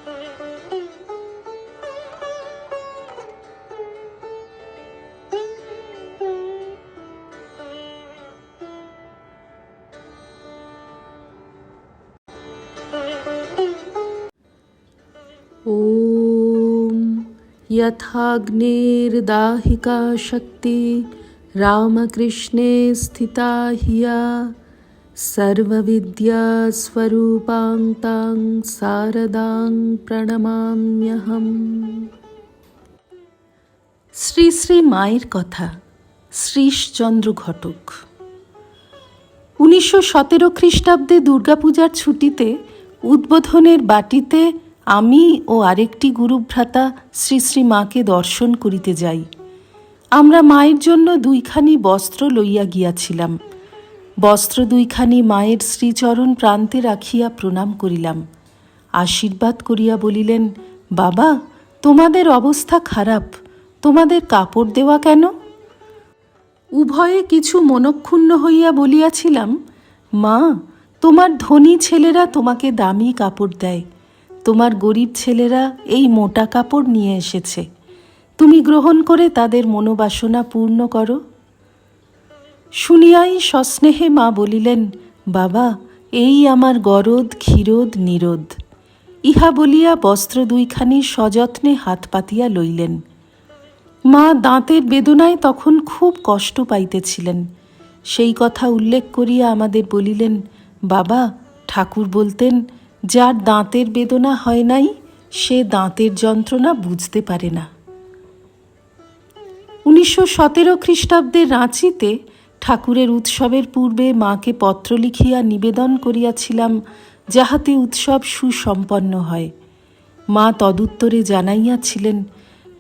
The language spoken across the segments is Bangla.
ॐ यथाग्निर्दाहिका शक्ति रामकृष्णे स्थिता हिया सर्वविद्यास्वरूपां तां शारदां প্রণমাম্যহম। শ্রী শ্রী মায়ের কথা। শ্রীশচন্দ্র ঘটক। 1917 খ্রিস্টাব্দে দুর্গাপূজার ছুটিতে উদ্বোধনের বাটিতে আমি ও আরেকটি গুরুভ্রাতা শ্রী শ্রী মাকে দর্শন করিতে যাই। আমরা মায়ের জন্য দুইখানি বস্ত্র লইয়া গিয়াছিলাম। বস্ত্র দুইখানি মায়ের শ্রীচরণ প্রান্তে রাখিয়া প্রণাম করিলাম। আশীর্বাদ করিয়া বলিলেন, বাবা, তোমাদের অবস্থা খারাপ, তোমাদের কাপড় দেওয়া কেন? উভয়ে কিছু মনক্ষুণ্ণ হইয়া বলিয়াছিলাম, মা, তোমার ধনী ছেলেরা তোমাকে দামি কাপড় দেয়, তোমার গরিব ছেলেরা এই মোটা কাপড় নিয়ে এসেছে, তুমি গ্রহণ করে তাদের মনোবাসনা পূর্ণ করো। শুনিয়াই সস্নেহে মা বলিলেন, বাবা, এই আমার গরদ ক্ষীরোদ নিরোদ। ইহা বলিয়া বস্ত্র দুইখানি সযত্নে হাত পাতিয়া লইলেন। মা দাঁতের বেদনায় তখন খুব কষ্ট পাইতেছিলেন। সেই কথা উল্লেখ করিয়া আমাদের বলিলেন, বাবা, ঠাকুর বলতেন, যার দাঁতের বেদনা হয় নাই সে দাঁতের যন্ত্রণা বুঝতে পারে না। 1917 খ্রিস্টাব্দের রাঁচিতে ঠাকুরের উৎসবের পূর্বে মাকে পত্র লিখিয়া নিবেদন করিয়াছিলাম যাহাতে উৎসব সুসম্পন্ন হয়। মা তদুত্তরে জানাইয়াছিলেন,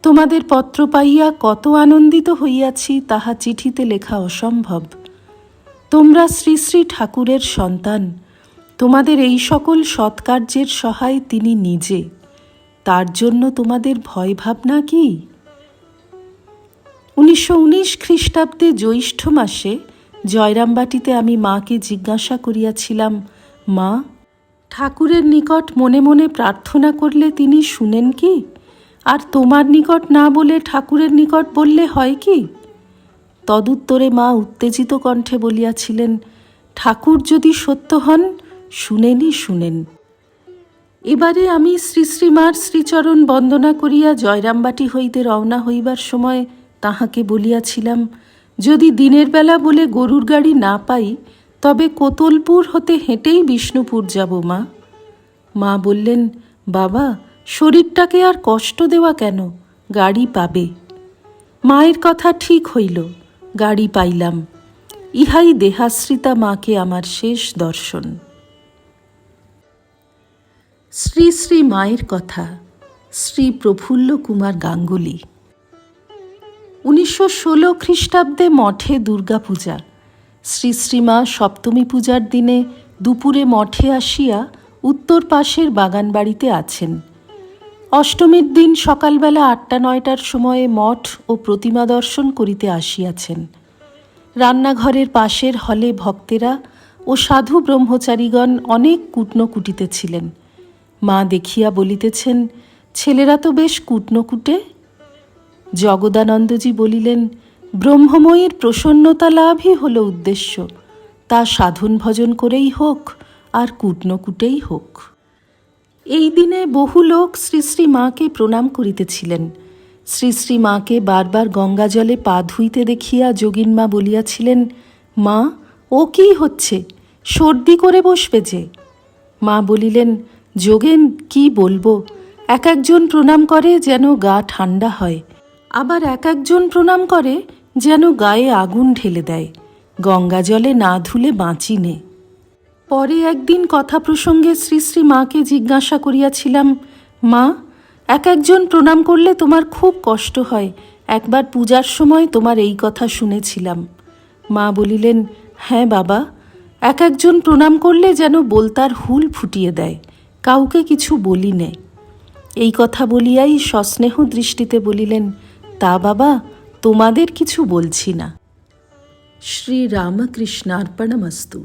তোমাদের পত্র পাইয়া কত আনন্দিত হইয়াছি তাহা চিঠিতে লেখা অসম্ভব। তোমরা শ্রী শ্রী ঠাকুরের সন্তান, তোমাদের এই সকল সৎকার্যের সহায় তিনি নিজে, তার জন্য তোমাদের ভয় ভাবনা কি? 1919 খ্রিস্টাব্দে জ্যৈষ্ঠ মাসে জয়রামবাটিতে আমি মাকে জিজ্ঞাসা করিয়াছিলাম, মা, ঠাকুরের নিকট মনে মনে প্রার্থনা করলে তিনি শুনেন কি? আর তোমার নিকট না বলে ঠাকুরের নিকট বললে হয় কি? তদুত্তরে মা উত্তেজিত কণ্ঠে বলিয়াছিলেন, ঠাকুর যদি সত্য হন, শুনেনই শুনেন। এবারে আমি শ্রী শ্রীমার শ্রীচরণ বন্দনা করিয়া জয়রামবাটি হইতে রওনা হইবার সময় তাহাকে বলিয়াছিলাম, যদি দিনের বেলা বলে গরুর গাড়ি না পাই তবে কোতলপুর হতে হেঁটেই বিষ্ণুপুর যাব মা। মা বললেন, বাবা, শরীরটাকে আর কষ্ট দেওয়া কেন, গাড়ি পাবে। মায়ের কথা ঠিক হইল, গাড়ি পাইলাম। ইহাই দেহাশ্রিতা মাকে আমার শেষ দর্শন। শ্রী শ্রী মায়ের কথা। শ্রী প্রফুল্ল কুমার গাঙ্গুলি। 1916 খ্রিস্টাব্দে মঠে দুর্গাপূজা। শ্রী শ্রীমা সপ্তমী পূজার দিনে দুপুরে মঠে আসিয়া উত্তর পাশের বাগান বাড়িতে আছেন। অষ্টমীর দিন সকালবেলা 8টা-9টার সময়ে মঠ ও প্রতিমা দর্শন করিতে আসিয়াছেন। রান্নাঘরের পাশের হলে ভক্তেরা ও সাধু ব্রহ্মচারীগণ অনেক কুটনো কুটিতেছিলেন। মা দেখিয়া বলিতেছেন, ছেলেরা তো বেশ কুটনো কুটে। জগদানন্দজি বলিলেন, ব্রহ্মময়ীর প্রসন্নতা লাভই হল উদ্দেশ্য, তা সাধন ভজন করেই হোক আর কুটনো কুটেই হোক। এই দিনে বহু লোক শ্রী শ্রী মাকে প্রণাম করিতেছিলেন। শ্রী শ্রী মাকে বারবার গঙ্গা জলে পা ধুইতে দেখিয়া যোগিনমা বলিয়াছিলেন, মা, ও কি হচ্ছে, সর্দি করে বসবে যে। মা বলিলেন, যোগেন, কি বলবো, এক একজন প্রণাম করে যেন গা ঠান্ডা হয়, আবার এক একজন প্রণাম করে যেন গায়ে আগুন ঢেলে দেয়, গঙ্গা জলে না ধুলে বাঁচি নে। পরে একদিন কথা প্রসঙ্গে শ্রী শ্রী মাকে জিজ্ঞাসা করিয়াছিলাম, মা, এক একজন প্রণাম করলে তোমার খুব কষ্ট হয়, একবার পূজার সময় তোমার এই কথা শুনেছিলাম। মা বলিলেন, হ্যাঁ বাবা, এক একজন প্রণাম করলে যেন বলতার হুল ফুটিয়ে দেয়, কাউকে কিছু বলি নে। এই কথা বলিয়াই সস্নেহ দৃষ্টিতে বলিলেন, তা বাবা, তোমাদের কিছু বলছি না। শ্রী রামকৃষ্ণার্পণমস্তু।